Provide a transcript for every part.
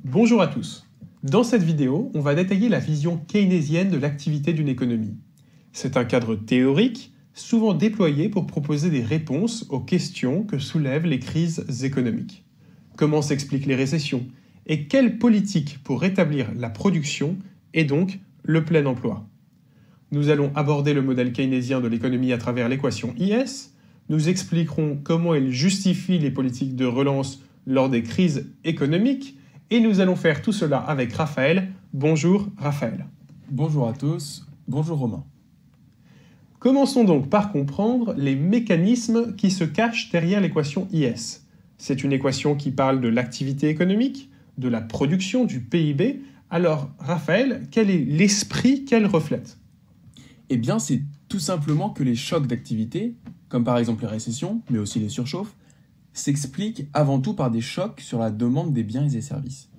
Bonjour à tous. Dans cette vidéo, on va détailler la vision keynésienne de l'activité d'une économie. C'est un cadre théorique, souvent déployé pour proposer des réponses aux questions que soulèvent les crises économiques. Comment s'expliquent les récessions? Et quelle politique pour rétablir la production et donc le plein emploi? Nous allons aborder le modèle keynésien de l'économie à travers l'équation IS. Nous expliquerons comment il justifie les politiques de relance lors des crises économiques. Et nous allons faire tout cela avec Raphaël. Bonjour Raphaël. Bonjour à tous, bonjour Romain. Commençons donc par comprendre les mécanismes qui se cachent derrière l'équation IS. C'est une équation qui parle de l'activité économique, de la production, du PIB. Alors Raphaël, quel est l'esprit qu'elle reflète? Eh bien, c'est tout simplement que les chocs d'activité, comme par exemple les récessions, mais aussi les surchauffes, s'expliquent avant tout par des chocs sur la demande des biens et des services.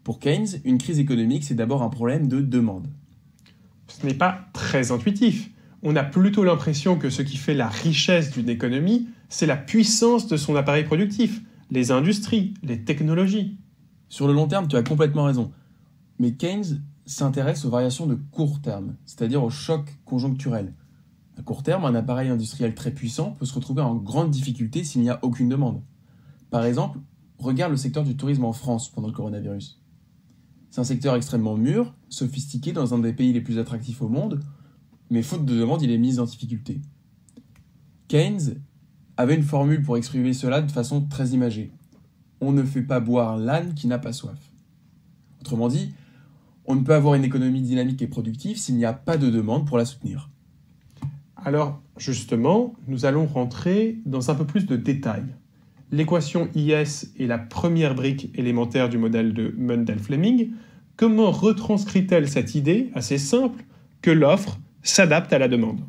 Pour Keynes, une crise économique, c'est d'abord un problème de demande. Ce n'est pas très intuitif. On a plutôt l'impression que ce qui fait la richesse d'une économie, c'est la puissance de son appareil productif, les industries, les technologies. Sur le long terme, tu as complètement raison. Mais Keynes s'intéresse aux variations de court terme, c'est-à-dire aux chocs conjoncturels. À court terme, un appareil industriel très puissant peut se retrouver en grande difficulté s'il n'y a aucune demande. Par exemple, regarde le secteur du tourisme en France pendant le coronavirus. C'est un secteur extrêmement mûr, sophistiqué dans un des pays les plus attractifs au monde, mais faute de demande, il est mis en difficulté. Keynes avait une formule pour exprimer cela de façon très imagée. On ne fait pas boire l'âne qui n'a pas soif. Autrement dit, on ne peut avoir une économie dynamique et productive s'il n'y a pas de demande pour la soutenir. Alors, justement, nous allons rentrer dans un peu plus de détails. L'équation IS est la première brique élémentaire du modèle de Mundell-Fleming. Comment retranscrit-elle cette idée, assez simple, que l'offre s'adapte à la demande?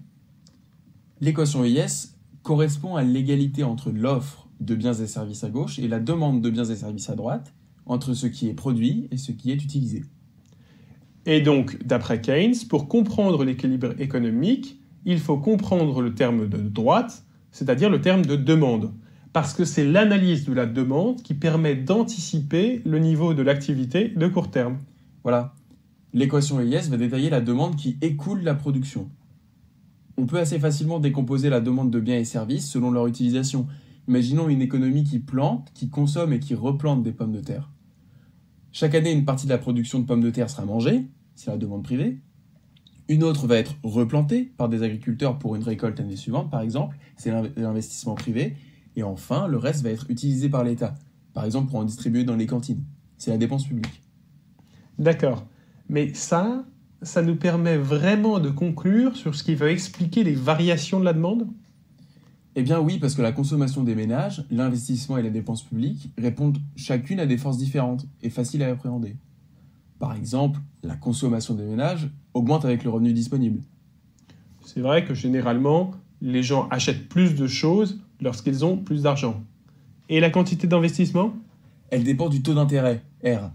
L'équation IS correspond à l'égalité entre l'offre de biens et services à gauche et la demande de biens et services à droite, entre ce qui est produit et ce qui est utilisé. Et donc, d'après Keynes, pour comprendre l'équilibre économique, il faut comprendre le terme de droite, c'est-à-dire le terme de demande, parce que c'est l'analyse de la demande qui permet d'anticiper le niveau de l'activité de court terme. Voilà. L'équation IS va détailler la demande qui écoule la production. On peut assez facilement décomposer la demande de biens et services selon leur utilisation. Imaginons une économie qui plante, qui consomme et qui replante des pommes de terre. Chaque année, une partie de la production de pommes de terre sera mangée, c'est la demande privée. Une autre va être replantée par des agriculteurs pour une récolte l'année suivante, par exemple, c'est l'investissement privé. Et enfin, le reste va être utilisé par l'État, par exemple pour en distribuer dans les cantines. C'est la dépense publique. D'accord. Mais ça nous permet vraiment de conclure sur ce qui va expliquer les variations de la demande? Eh bien oui, parce que la consommation des ménages, l'investissement et la dépense publique répondent chacune à des forces différentes et faciles à appréhender. Par exemple, la consommation des ménages augmente avec le revenu disponible. C'est vrai que généralement, les gens achètent plus de choses lorsqu'ils ont plus d'argent. Et la quantité d'investissement? Elle dépend du taux d'intérêt, R.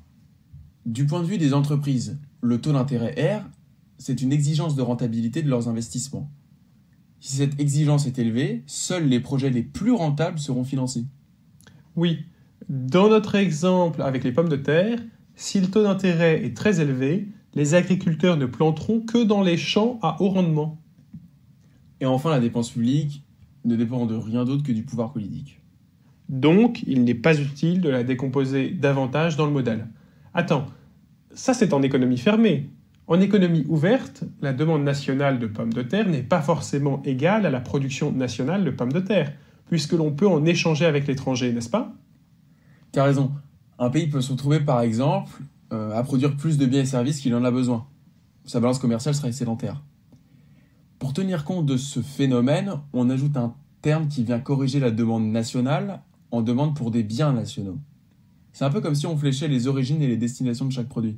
Du point de vue des entreprises, le taux d'intérêt R, c'est une exigence de rentabilité de leurs investissements. Si cette exigence est élevée, seuls les projets les plus rentables seront financés. Oui, dans notre exemple avec les pommes de terre, si le taux d'intérêt est très élevé, les agriculteurs ne planteront que dans les champs à haut rendement. Et enfin, la dépense publique ne dépend de rien d'autre que du pouvoir politique. Donc, il n'est pas utile de la décomposer davantage dans le modèle. Attends, ça c'est en économie fermée. En économie ouverte, la demande nationale de pommes de terre n'est pas forcément égale à la production nationale de pommes de terre, puisque l'on peut en échanger avec l'étranger, n'est-ce pas? Tu as raison. Un pays peut se retrouver, par exemple, à produire plus de biens et services qu'il en a besoin. Sa balance commerciale sera excédentaire. Pour tenir compte de ce phénomène, on ajoute un terme qui vient corriger la demande nationale en demande pour des biens nationaux. C'est un peu comme si on fléchait les origines et les destinations de chaque produit.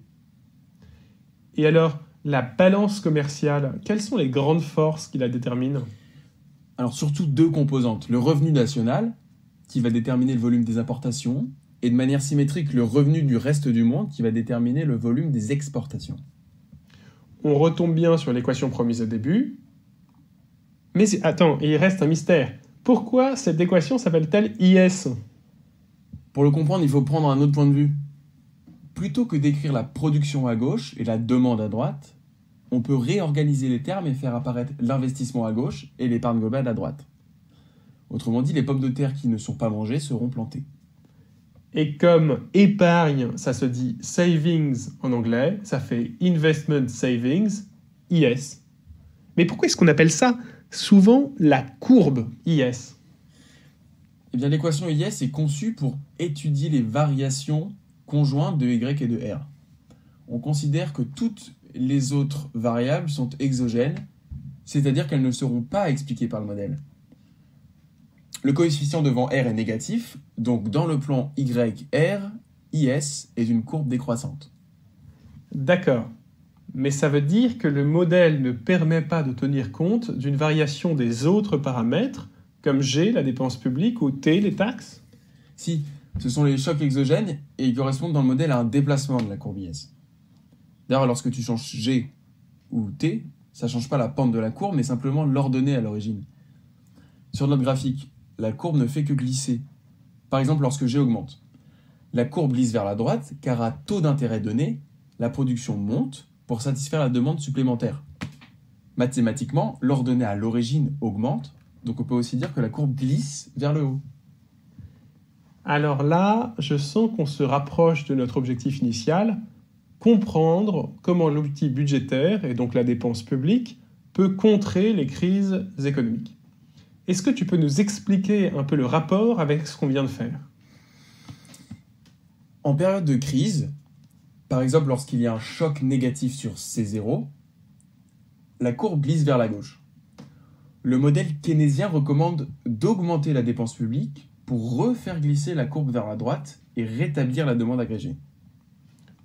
Et alors, la balance commerciale, quelles sont les grandes forces qui la déterminent? Alors surtout deux composantes. Le revenu national, qui va déterminer le volume des importations, et de manière symétrique, le revenu du reste du monde, qui va déterminer le volume des exportations. On retombe bien sur l'équation promise au début. Mais attends, il reste un mystère. Pourquoi cette équation s'appelle-t-elle IS? Pour le comprendre, il faut prendre un autre point de vue. plutôt que d'écrire la production à gauche et la demande à droite, on peut réorganiser les termes et faire apparaître l'investissement à gauche et l'épargne globale à droite. Autrement dit, les pommes de terre qui ne sont pas mangées seront plantées. Et comme épargne, ça se dit savings en anglais, ça fait investment savings, IS. Mais pourquoi est-ce qu'on appelle ça souvent la courbe IS? Eh bien, l'équation IS est conçue pour étudier les variations conjointes de Y et de R. On considère que toutes les autres variables sont exogènes, c'est-à-dire qu'elles ne seront pas expliquées par le modèle. Le coefficient devant R est négatif, donc dans le plan YR, IS est une courbe décroissante. D'accord. Mais ça veut dire que le modèle ne permet pas de tenir compte d'une variation des autres paramètres, comme G, la dépense publique, ou T, les taxes? Si, ce sont les chocs exogènes et ils correspondent dans le modèle à un déplacement de la courbe IS. D'ailleurs, lorsque tu changes G ou T, ça ne change pas la pente de la courbe, mais simplement l'ordonnée à l'origine. Sur notre graphique, la courbe ne fait que glisser. Par exemple, lorsque G augmente. La courbe glisse vers la droite, car à taux d'intérêt donné, la production monte pour satisfaire la demande supplémentaire. Mathématiquement, l'ordonnée à l'origine augmente, donc on peut aussi dire que la courbe glisse vers le haut. Alors là, je sens qu'on se rapproche de notre objectif initial, comprendre comment l'outil budgétaire, et donc la dépense publique, peut contrer les crises économiques. Est-ce que tu peux nous expliquer un peu le rapport avec ce qu'on vient de faire? En période de crise, par exemple lorsqu'il y a un choc négatif sur C0, la courbe glisse vers la gauche. Le modèle keynésien recommande d'augmenter la dépense publique pour refaire glisser la courbe vers la droite et rétablir la demande agrégée.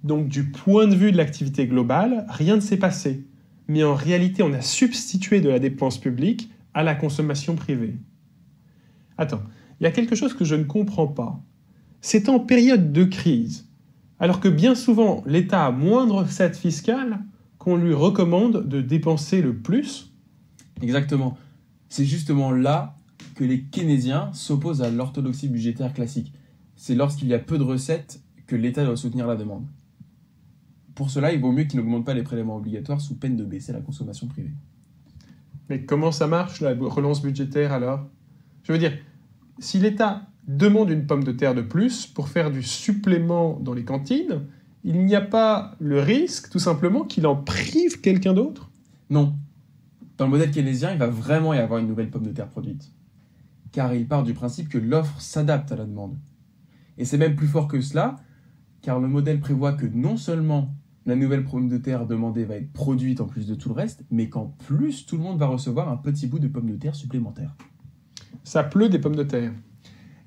Donc du point de vue de l'activité globale, rien ne s'est passé. Mais en réalité, on a substitué de la dépense publique à la consommation privée. Attends, il y a quelque chose que je ne comprends pas. C'est en période de crise, alors que bien souvent l'État a moins de recettes fiscales, qu'on lui recommande de dépenser le plus. Exactement. C'est justement là que les keynésiens s'opposent à l'orthodoxie budgétaire classique. C'est lorsqu'il y a peu de recettes que l'État doit soutenir la demande. Pour cela, il vaut mieux qu'il n'augmente pas les prélèvements obligatoires sous peine de baisser la consommation privée. Mais comment ça marche, la relance budgétaire, alors? Je veux dire, si l'État demande une pomme de terre de plus pour faire du supplément dans les cantines, il n'y a pas le risque, tout simplement, qu'il en prive quelqu'un d'autre? Non. Dans le modèle keynésien, il va vraiment y avoir une nouvelle pomme de terre produite. Car il part du principe que l'offre s'adapte à la demande. Et c'est même plus fort que cela, car le modèle prévoit que non seulement la nouvelle pomme de terre demandée va être produite en plus de tout le reste, mais qu'en plus, tout le monde va recevoir un petit bout de pomme de terre supplémentaire. Ça pleut des pommes de terre.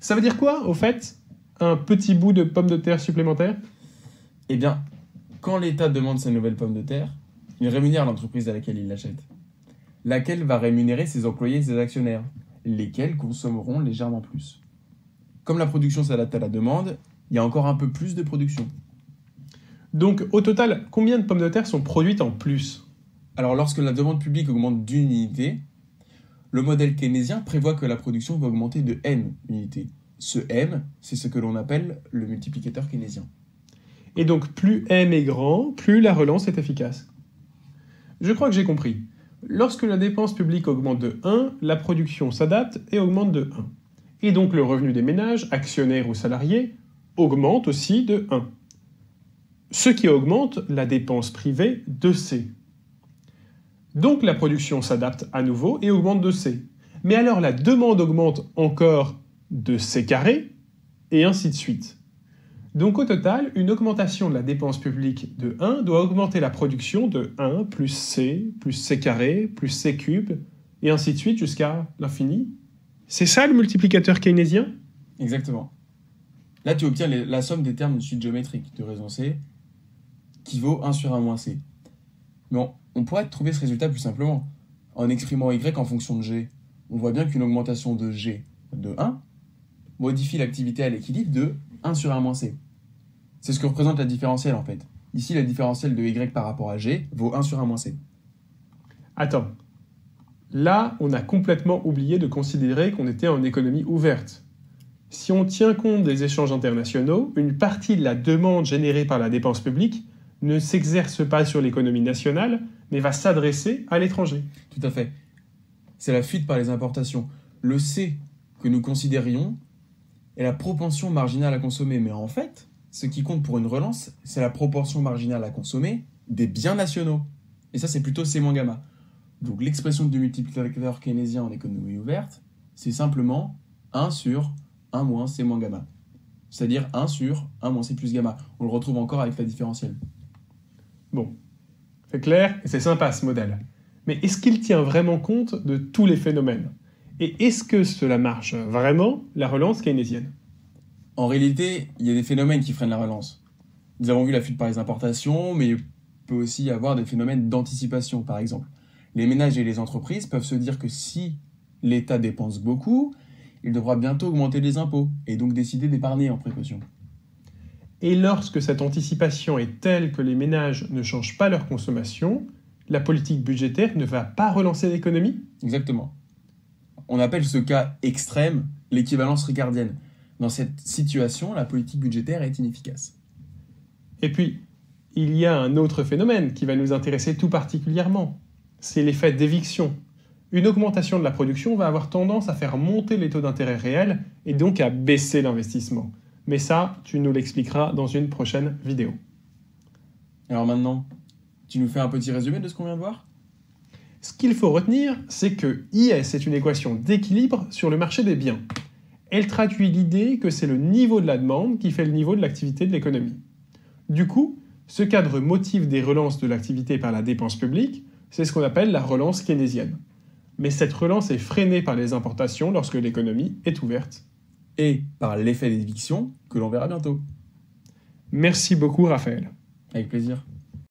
Ça veut dire quoi, au fait, un petit bout de pomme de terre supplémentaire? Eh bien, quand l'État demande sa nouvelle pomme de terre, il rémunère l'entreprise à laquelle il l'achète, laquelle va rémunérer ses employés et ses actionnaires, lesquels consommeront légèrement plus. Comme la production s'adapte à la demande, il y a encore un peu plus de production. Donc, au total, combien de pommes de terre sont produites en plus? Alors, lorsque la demande publique augmente d'une unité, le modèle keynésien prévoit que la production va augmenter de m unités. Ce m, c'est ce que l'on appelle le multiplicateur keynésien. Et donc, plus m est grand, plus la relance est efficace. Je crois que j'ai compris. Lorsque la dépense publique augmente de 1, la production s'adapte et augmente de 1. Et donc, le revenu des ménages, actionnaires ou salariés, augmente aussi de 1. Ce qui augmente la dépense privée de C. Donc la production s'adapte à nouveau et augmente de C. Mais alors la demande augmente encore de C carré, et ainsi de suite. Donc au total, une augmentation de la dépense publique de 1 doit augmenter la production de 1 plus C carré, plus C cube, et ainsi de suite jusqu'à l'infini. C'est ça le multiplicateur keynésien? Exactement. Là, tu obtiens la somme des termes d'une suite géométrique de raison C, qui vaut 1 sur 1 moins C. Mais on pourrait trouver ce résultat plus simplement. En exprimant Y en fonction de G, on voit bien qu'une augmentation de G de 1 modifie l'activité à l'équilibre de 1 sur 1 moins C. C'est ce que représente la différentielle en fait. Ici, la différentielle de Y par rapport à G vaut 1 sur 1 moins C. Attends. Là, on a complètement oublié de considérer qu'on était en économie ouverte. Si on tient compte des échanges internationaux, une partie de la demande générée par la dépense publique ne s'exerce pas sur l'économie nationale, mais va s'adresser à l'étranger. Tout à fait. C'est la fuite par les importations. Le C que nous considérions est la propension marginale à consommer. Mais en fait, ce qui compte pour une relance, c'est la proportion marginale à consommer des biens nationaux. Et ça, c'est plutôt C-gamma. Donc l'expression du multiplicateur keynésien en économie ouverte, c'est simplement 1 sur 1 moins C-gamma. C'est-à-dire 1 sur 1 moins C plus gamma. On le retrouve encore avec la différentielle. Bon, c'est clair et c'est sympa ce modèle. Mais est-ce qu'il tient vraiment compte de tous les phénomènes? Et est-ce que cela marche vraiment, la relance keynésienne? En réalité, il y a des phénomènes qui freinent la relance. Nous avons vu la fuite par les importations, mais il peut aussi y avoir des phénomènes d'anticipation, par exemple. Les ménages et les entreprises peuvent se dire que si l'État dépense beaucoup, il devra bientôt augmenter les impôts, et donc décider d'épargner en précaution. Et lorsque cette anticipation est telle que les ménages ne changent pas leur consommation, la politique budgétaire ne va pas relancer l'économie? Exactement. On appelle ce cas extrême l'équivalence ricardienne. Dans cette situation, la politique budgétaire est inefficace. Et puis, il y a un autre phénomène qui va nous intéresser tout particulièrement. C'est l'effet d'éviction. Une augmentation de la production va avoir tendance à faire monter les taux d'intérêt réels et donc à baisser l'investissement. Mais ça, tu nous l'expliqueras dans une prochaine vidéo. Alors maintenant, tu nous fais un petit résumé de ce qu'on vient de voir? Ce qu'il faut retenir, c'est que IS est une équation d'équilibre sur le marché des biens. Elle traduit l'idée que c'est le niveau de la demande qui fait le niveau de l'activité de l'économie. Du coup, ce cadre motive des relances de l'activité par la dépense publique, c'est ce qu'on appelle la relance keynésienne. Mais cette relance est freinée par les importations lorsque l'économie est ouverte. Et par l'effet d'éviction, que l'on verra bientôt. Merci beaucoup Raphaël. Avec plaisir.